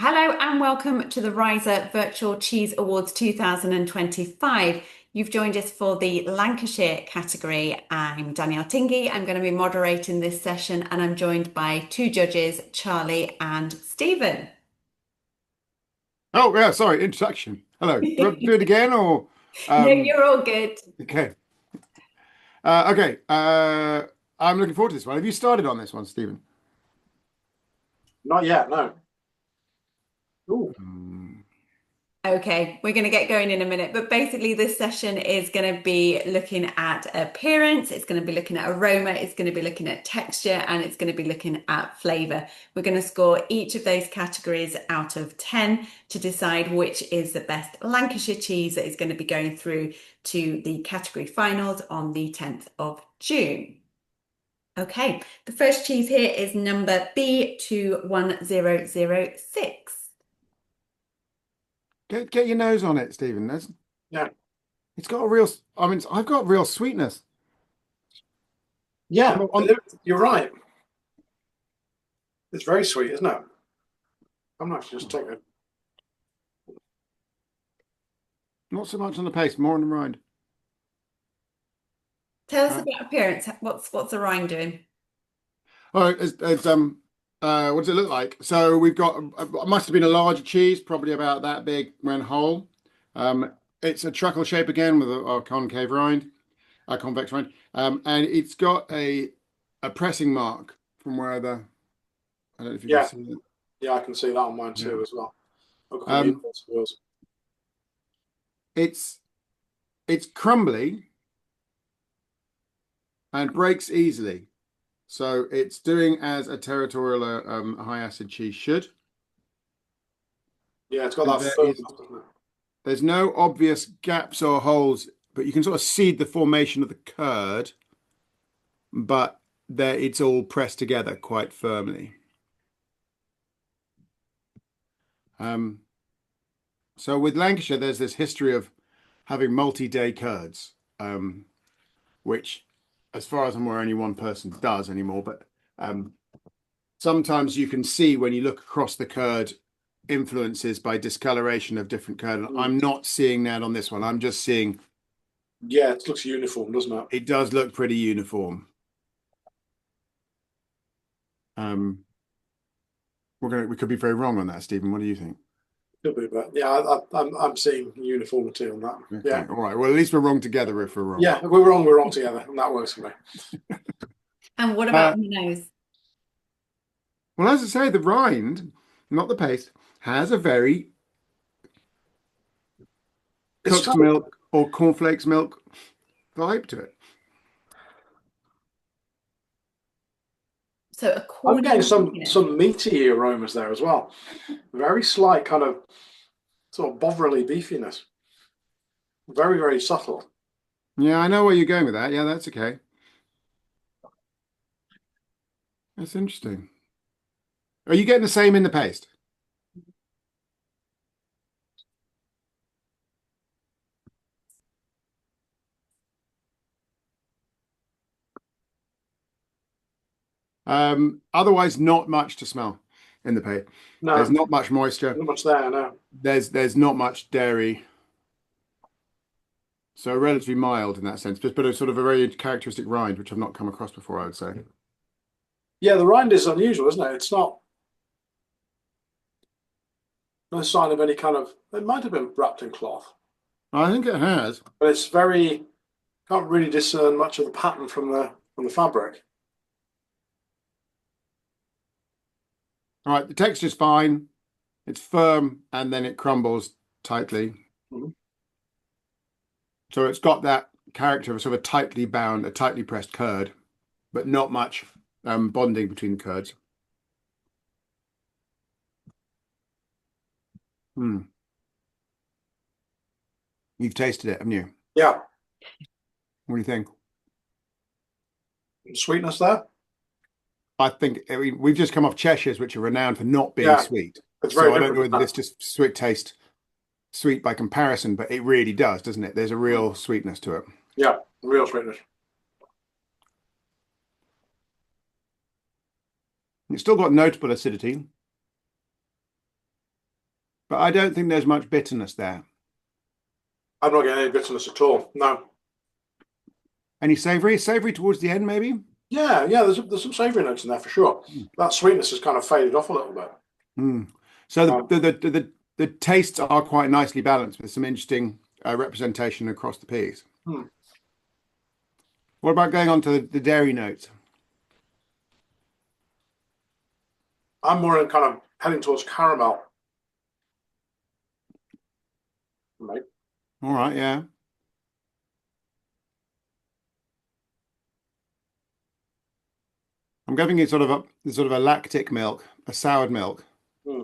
Hello and welcome to the Riser Virtual Cheese Awards 2025. You've joined us for the Lancashire category. I'm Danielle Tingey. I'm going to be moderating this session and I'm joined by two judges, Charlie and Stephen. Oh, yeah, sorry, introduction. Hello. Do you want to do it again or No, um you're all good. okay. Okay. I'm looking forward to this one. Have you started on this one, Stephen? Not yet, no. Ooh. Hmm. Okay, we're going to get going in a minute, but basically, this session is going to be looking at appearance, it's going to be looking at aroma, it's going to be looking at texture, and it's going to be looking at flavour. We're going to score each of those categories out of 10 to decide which is the best Lancashire cheese that is going to be going through to the category finals on the 10th of June. Okay, the first cheese here is number B21006. Get your nose on it, Stephen. Yeah. It's got a real, I've got real sweetness. Yeah, On, you're right. It's very sweet, isn't it? I'm actually just taking it. not so much on the paste, more on the rind. Tell us Uh, about appearance. What's the rind doing? oh, what does it look like? So we've got, it must have been a larger cheese, probably about that big when whole. It's a truckle shape again with a concave rind. Convex rind, and it's got a pressing mark from where the I don't know if you can Yeah, see it. yeah, I can see that on mine Yeah. too as well. Look at the Um, universe wheels. it's it's crumbly and breaks easily, so it's doing as a territorial high acid cheese should. Yeah, it's got And that firmness, doesn't it? there's no obvious gaps or holes, but you can sort of see the formation of the curd, but there it's all pressed together quite firmly. Um, so with Lancashire, there's this history of having multi-day curds, which, as far as I'm aware, only one person does anymore. But um, sometimes you can see when you look across the curd influences by discoloration of different curd. Mm. I'm not seeing that on this one. I'm just seeing Yeah, it looks uniform, doesn't it? it does look pretty uniform. Um, we could be very wrong on that, Stephen. What do you think? Could be, but yeah, I'm seeing uniformity on that. Okay, Yeah, all right. Well, at least we're wrong together if we're wrong. yeah. If we're wrong together, and that works for me. And what about Uh, the nose? well, as I say, the rind, not the paste, has a very It's cooked kind of. milk or cornflakes milk vibe to it. So I'm getting according some here, some meaty aromas there as well. Very slight kind of sort of bovrily beefiness. Very, very subtle. Yeah, I know where you're going with that. Yeah, that's okay. That's interesting. Are you getting the same in the paste? Otherwise, not much to smell in the paste. There's No, not much moisture. not much there. No. There's not much dairy. So relatively mild in that sense, but a sort of a very characteristic rind, which I've not come across before, I would say. Yeah, the rind is unusual, isn't it? It's not no sign of any kind of. It might have been wrapped in cloth, I think it has. but it's very. Can't really discern much of the pattern from the fabric. All right, the texture's fine. It's firm and then it crumbles tightly. Mhm. So it's got that character of sort of a tightly bound, a tightly pressed curd, but not much bonding between the curds. Hmm. You've tasted it, haven't you? Yeah, What do you think? sweetness there. I mean, we've just come off Cheshires, which are renowned for not being Yeah, sweet. it's very So I don't know different to whether that. this just sweet taste sweet by comparison, but it really does, doesn't it? There's a real sweetness to it. Yeah, real sweetness. It's still got notable acidity. but I don't think there's much bitterness there. I'm not getting any bitterness at all. No. Any savory? Savory towards the end, maybe? Yeah, yeah. There's some savoury notes in there for sure. That sweetness has kind of faded off a little bit. Mm. So Um, the tastes are quite nicely balanced with some interesting representation across the peas. hmm. What about going on to the dairy notes? I'm more in kind of heading towards caramel. Right. All right, yeah. I'm getting it sort of a lactic milk, a soured milk. Hmm.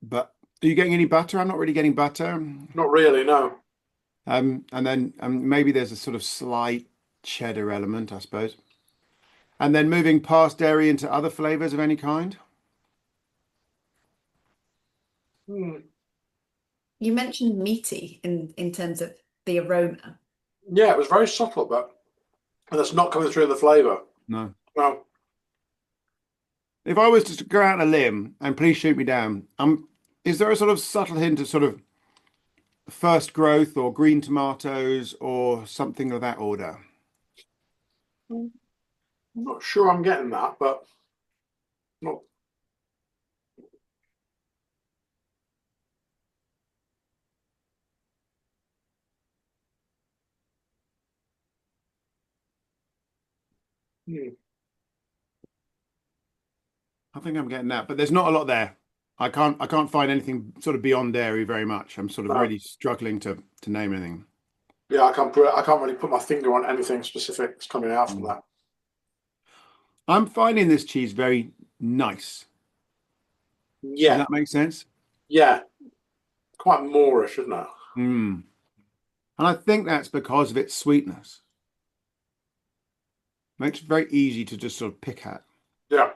But are you getting any butter? I'm not really getting butter. Not really, no. And then maybe there's a sort of slight cheddar element, I suppose. And then moving past dairy into other flavors of any kind. Hmm. You mentioned meaty in terms of the aroma. Yeah, it was very subtle, but that's not coming through in the flavour. No. No. If I was to go out on a limb, and please shoot me down, is there a sort of subtle hint of sort of first growth or green tomatoes or something of that order? I'm not sure I'm getting that, but not. Hmm. I think I'm getting that, but there's not a lot there. I can't find anything sort of beyond dairy very much. I'm sort of No. really struggling to name anything. Yeah, I can't really put my finger on anything specific that's coming out from Mm. that. I'm finding this cheese very nice. Does Yeah, that make sense? yeah. Quite Moorish, isn't it? Mm. And I think that's because of its sweetness. Makes it very easy to just sort of pick at. Yeah.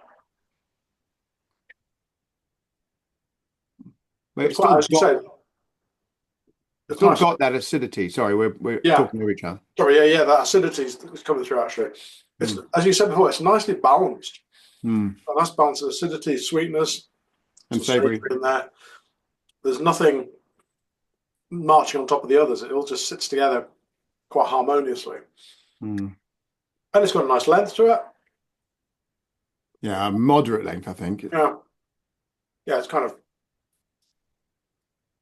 But It's quite, as you say, it's it's still nice. got that acidity. Sorry, we're Yeah. talking to each other. Sorry, yeah, yeah. That acidity is coming through actually. It's, Mm. as you said before, it's nicely balanced. Mm. A nice balance of acidity, sweetness, And some savory savory. in there. There's nothing marching on top of the others. It all just sits together quite harmoniously. Mm. And it's got a nice length to it. Yeah, moderate length, I think. Yeah. Yeah, it's kind of,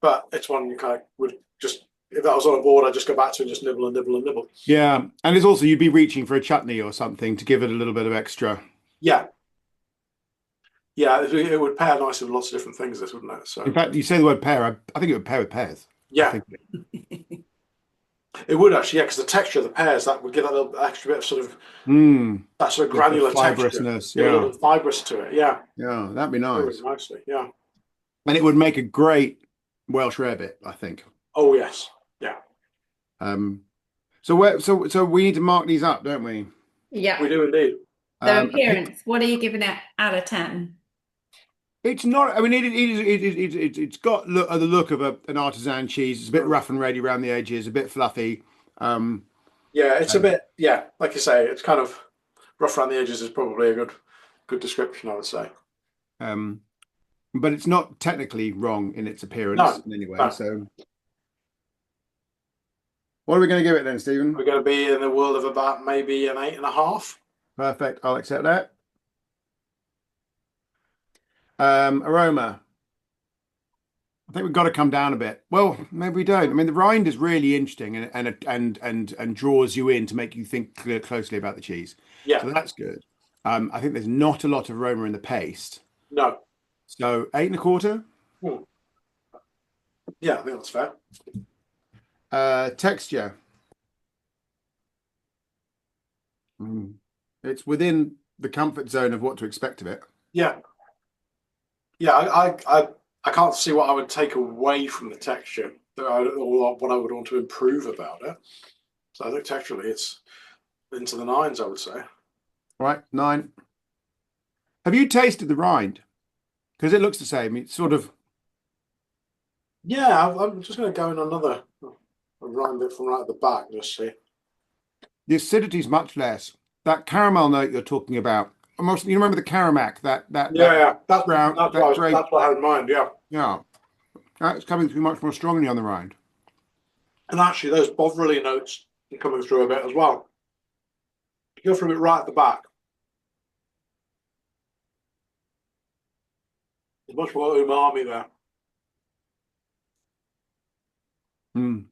but it's one you kind of would just, if that was on a board, I'd just go back to and just nibble and nibble and nibble. Yeah, and it's also you'd be reaching for a chutney or something to give it a little bit of extra. Yeah. Yeah, it would pair nicely with lots of different things, this, wouldn't it? In So, fact, you say the word pear, I think it would pair with pears. I yeah, think. it would actually, yeah, because the texture of the pears, that would give that little extra bit of sort of, Mm. that sort of Bit of granular texture, fibrousness. give it a Yeah, little fibrous to it. Yeah, yeah, that'd be very nice. nicely. Yeah. And it would make a great Welsh rarebit, I think. Oh, yes. Yeah, Um, so we need to mark these up, don't we? Yeah. we do indeed. So A pick. appearance, what are you giving it out of 10? It's not. I mean, it's got the look of an artisan cheese. It's a bit rough and ready around the edges, a bit fluffy. Um, Yeah, it's a um, bit, yeah, like you say, it's kind of rough around the edges is probably a good description, I would say. um, but it's not technically wrong in its appearance No, in any way. no. So, what are we going to give it then, Stephen? We're going to be in the world of about maybe an 8.5. Perfect. I'll accept that. Aroma. I think we've got to come down a bit. Well, maybe we don't. I mean, the rind is really interesting and draws you in to make you think closely about the cheese. Yeah, So that's good. I think there's not a lot of aroma in the paste. no. So 8.25. Hmm. Yeah, I think that's fair. Texture. Mm. It's within the comfort zone of what to expect of it. Yeah, yeah, I can't see what I would take away from the texture or what I would want to improve about it. So I think texturally it's into the nines, I would say. All right, 9. Have you tasted the rind? Because it looks the same. It's sort of Yeah, I'm just going to go in another a round bit from right at the back, just see. the acidity is much less. That caramel note you're talking about almost, you remember the Karamak, Yeah, brown, that grape. that's what I had in mind. Yeah, Yeah, that's coming through much more strongly on the rind. and actually those Bovril notes are coming through a bit as well. You go from it right at the back. There's much more umami there. Mm.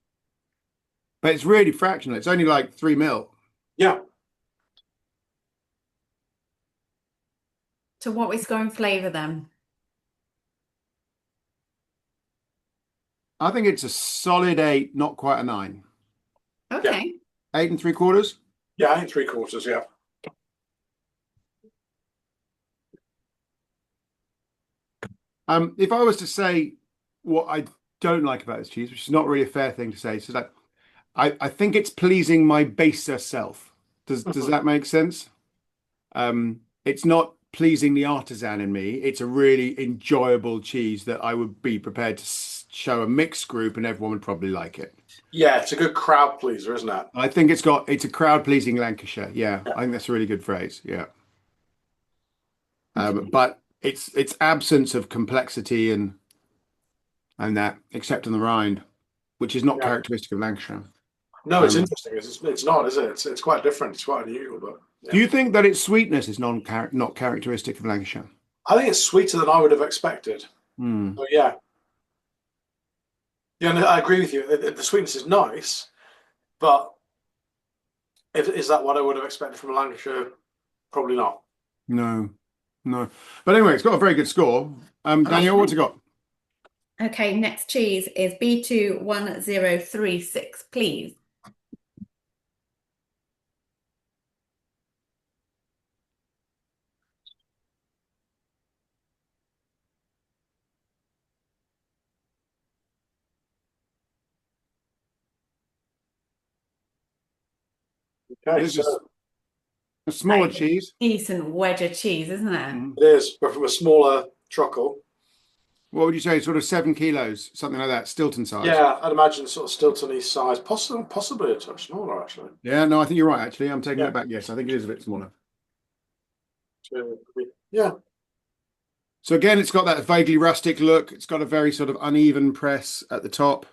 But it's really fractional. It's only like 3 ml. Yeah. So what we score in flavour then? I think it's a solid 8, not quite a 9. Okay. 8 3/4. Yeah, I think 3/4. Yeah. If I was to say what I don't like about this cheese, which is not really a fair thing to say, so that I think it's pleasing my baser self. Does that make sense? It's not pleasing the artisan in me. It's a really enjoyable cheese that I would be prepared to show a mixed group and everyone would probably like it. Yeah, it's a good crowd pleaser, isn't it? I think it's a crowd pleasing Lancashire. Yeah, Yeah. I think that's a really good phrase. Yeah. But its absence of complexity and that, except on the rind, which is not Yeah. characteristic of Lancashire. No, it's interesting. It's not, is it? It's quite different. It's quite unusual, but Do yeah. you think that its sweetness is not characteristic of Lancashire? I think it's sweeter than I would have expected. Hmm. So yeah, yeah, no, I agree with you. The sweetness is nice, but is that what I would have expected from Lancashire? Probably not. No, no. But anyway, it's got a very good score. Daniel, what's it got? Okay, next cheese is B21036, please. Okay, This is so a smaller That is a cheese. decent wedge of cheese, isn't it? Mhm. it is, but from a smaller truckle. What would you say? Sort of 7 kilos, something like that, Stilton size. Yeah, I'd imagine sort of Stilton size, possibly a touch smaller actually. Yeah, no, I think you're right, actually. I'm taking Yeah, that back. Yes, I think it is a bit smaller. yeah, So again, it's got that vaguely rustic look. It's got a very sort of uneven press at the top.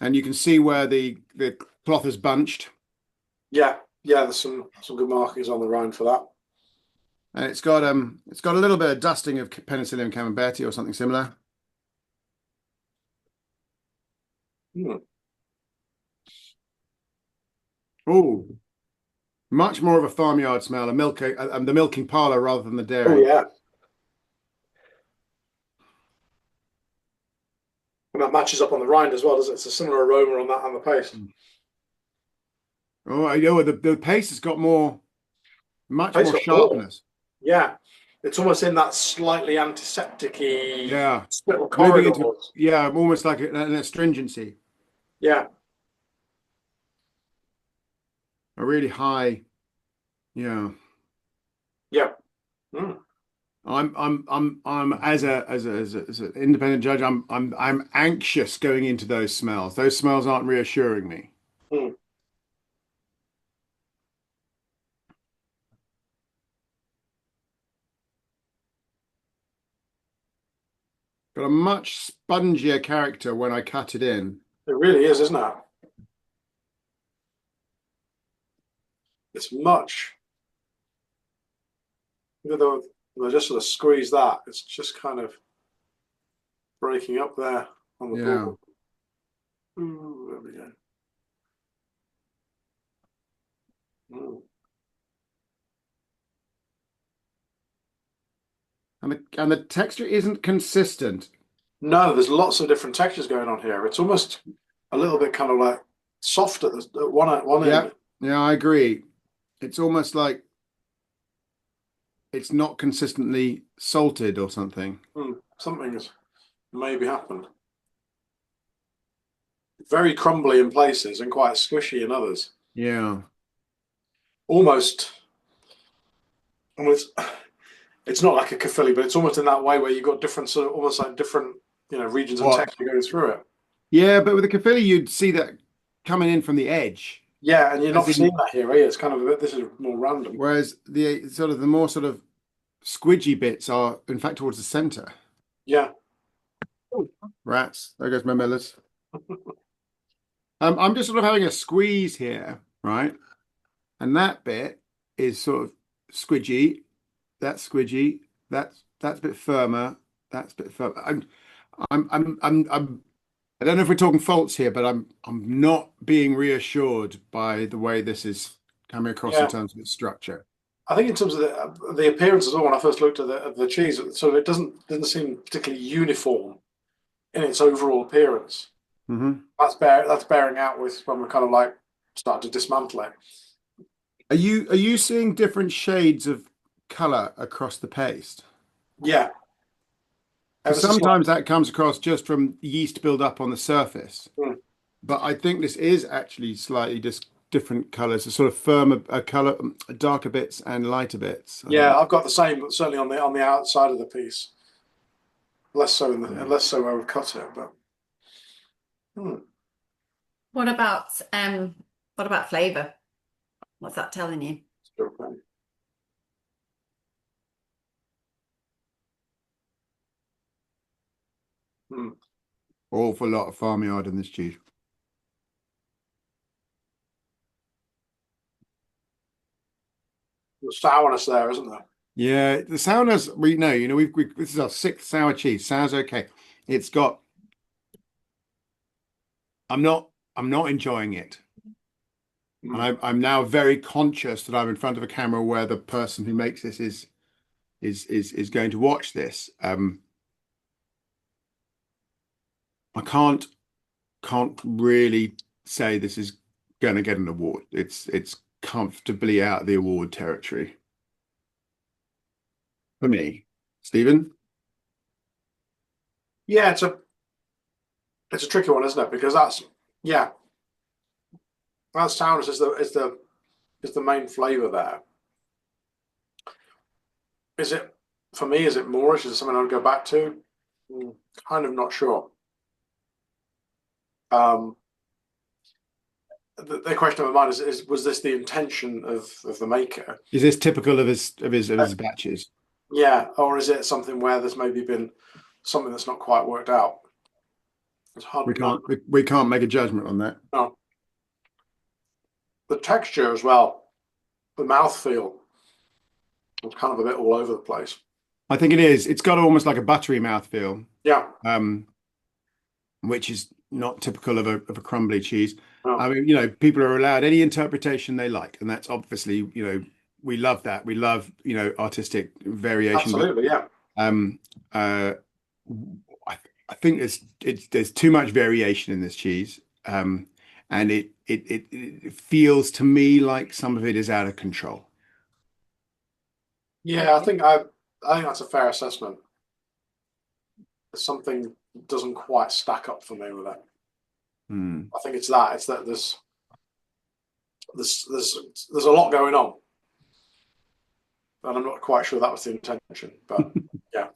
And you can see where the cloth is bunched. yeah, yeah. There's some good markings on the rind for that. And it's got a little bit of dusting of Penicillium camemberti or something similar. Hmm. Oh, much more of a farmyard smell, the milking parlour rather than the Oh dairy. yeah, and that matches up on the rind as well, doesn't it? It's a similar aroma on that and the paste. Oh, I know the paste has got much Paste more got more. sharpness. Yeah, it's almost in that slightly antiseptic-y Yeah, little moving into corridors. almost like an astringency, Yeah, a really high. Yeah, yeah. Mm. I'm as an independent judge. I'm anxious going into those smells. Those smells aren't reassuring me. Mm. Got a much spongier character when I cut it in. It really is, isn't it? It's much. Even though I just sort of squeeze that, it's just kind of breaking up there on the Yeah. board. Ooh, there we go. Mm. And the texture isn't consistent. No, there's lots of different textures going on here. It's almost a little bit kind of like soft at one Yeah, end. yeah, I agree. It's almost like it's not consistently salted or something. Something's maybe happened. Very crumbly in places and quite squishy in others. Yeah. Almost, almost it's not like a kafili, but it's almost in that way where you've got different sort of almost like different, regions of What? texture going through it. Yeah, but with the Cafelli, you'd see that coming in from the edge. Yeah, and you're As not seeing in, that here, eh? It's kind of a bit, this is more random. whereas the more sort of squidgy bits are in fact towards the center. Yeah. Oh, rats. There goes my millers. I'm just sort of having a squeeze here, right? And that bit is sort of squidgy. That's squidgy. That's a bit firmer. That's a bit firmer. I'm I don't know if we're talking faults here, but I'm not being reassured by the way this is coming across in Yeah. terms of its structure. I think in terms of the appearance as well, when I first looked at the cheese, sort of it doesn't seem particularly uniform in its overall appearance. Hmm. That's bearing out with when we're kind of like starting to dismantle it. Are you seeing different shades of color across the paste? Yeah, ever Because so slight. sometimes that comes across just from yeast build-up on the surface. Mm. But I think this is actually slightly just different colors, a sort of firmer color, darker bits and lighter bits. I Yeah, think. I've got the same certainly on the outside of the piece. Less so less so where we've cut it, but hmm. What about flavour? What's that telling you? Still plenty. Hmm. Awful lot of farmyard in this cheese. There's sourness there, isn't there? Yeah, the sourness we know, we this is our sixth sour cheese. Sours okay. It's got. I'm not. I'm not enjoying it, and Hmm. I'm now very conscious that I'm in front of a camera where the person who makes this is going to watch this. I can't really say this is going to get an award. It's comfortably out of the award territory for me. Stephen? Yeah, it's a tricky one, isn't it? Because yeah, that sourness is the main flavour there. Is it for me? Is it Moorish? Is it something I'd go back to? Hmm, kind of not sure. Um, the question of my mind is was this the intention of the maker? Is this typical of Uh, his batches? yeah, or is it something where there's maybe been something that's not quite worked out? It's hard We to know. can't we can't make a judgment on that. No. The texture as well, the mouthfeel, it's kind of a bit all over the place. I think it is. It's got almost like a buttery mouthfeel, Yeah. um, which is not typical of a crumbly cheese. I No. mean, people are allowed any interpretation they like, and that's obviously, we love that. We love, artistic variation, but Absolutely. Yeah. um, uh, I think there's too much variation in this cheese, and it feels to me like some of it is out of control. Yeah. I think that's a fair assessment. Something doesn't quite stack up for me with it. Hmm. I think it's that. It's that there's a lot going on, and I'm not quite sure that was the intention. But yeah.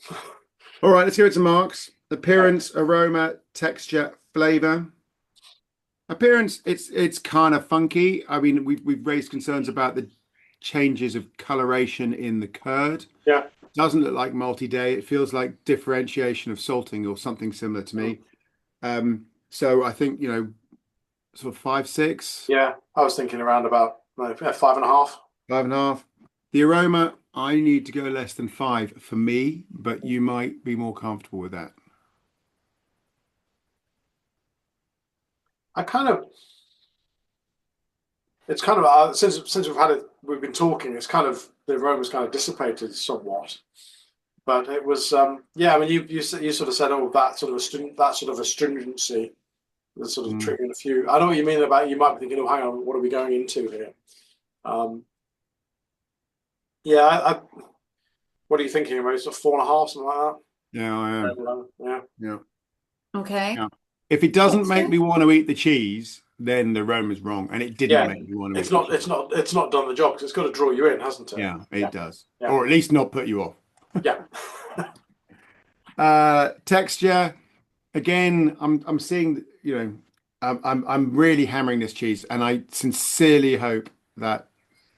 All right, let's give it to marks. Okay. Appearance, aroma, texture, flavor. Appearance, it's kind of funky. I mean, we've raised concerns about the changes of coloration in the curd. Yeah. Doesn't look like multi-day. It feels like differentiation of salting or something similar to Mm. me. So I think, sort of 5, 6, Yeah. I was thinking around about yeah, 5.5. 5.5. The aroma, I need to go less than 5 for me, but you might be more comfortable with that. I kind of it's kind of since we've been talking. It's kind of the aroma's kind of dissipated somewhat. But it was yeah. I mean, you sort of said oh that sort of astringency that's sort of Mm. triggering a few. I know what you mean about you might be thinking oh hang on what are we going into here? Um, yeah. What are you thinking about? Sort of 4.5 something like Yeah, I am. that. Yeah. Yeah. Okay. Yeah. If it doesn't make Texture? me want to eat the cheese, then the aroma's wrong. And it didn't Yeah. make me want to eat the cheese. It's not done the job because it's got to draw you in, hasn't it? Yeah, Yeah. it does. Yeah. Or at least not put you off. Yeah. Texture, again, I'm seeing, I'm really hammering this cheese, and I sincerely hope that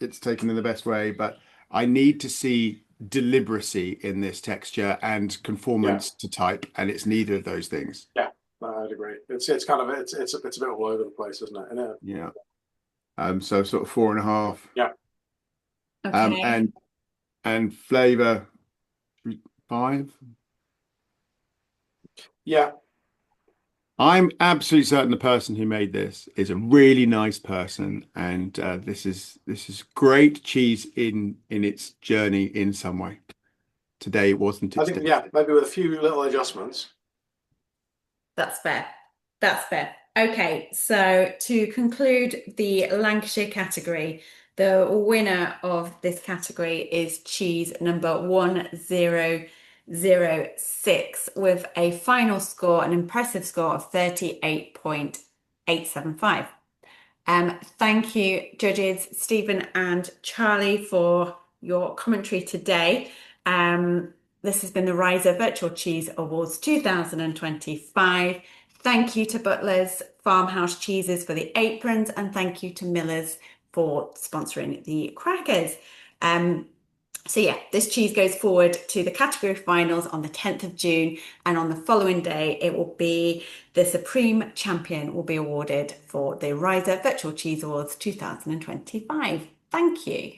it's taken in the best way. But I need to see deliberacy in this texture and Yeah, conformance to type, and it's neither of those things. yeah, no, I'd agree. It's kind of it's a bit all over the place, isn't it? And Yeah. So sort of 4.5. yeah, Um, Okay. and and flavor 5. yeah. I'm absolutely certain the person who made this is a really nice person, and this is great cheese in its journey in some way. Today it wasn't I its think day. yeah, maybe with a few little adjustments. That's fair. That's fair. Okay, so to conclude the Lancashire category, the winner of this category is cheese number 1006 with a final score, an impressive score of 38.875. Thank you, judges Stephen and Charlie, for your commentary today. This has been the Riser Virtual Cheese Awards 2025. Thank you to Butler's Farmhouse Cheeses for the aprons, and thank you to Miller's for sponsoring the crackers. So yeah, this cheese goes forward to the category finals on the 10th of June, and on the following day, it will be the Supreme Champion will be awarded for the Riser Virtual Cheese Awards 2025. Thank you.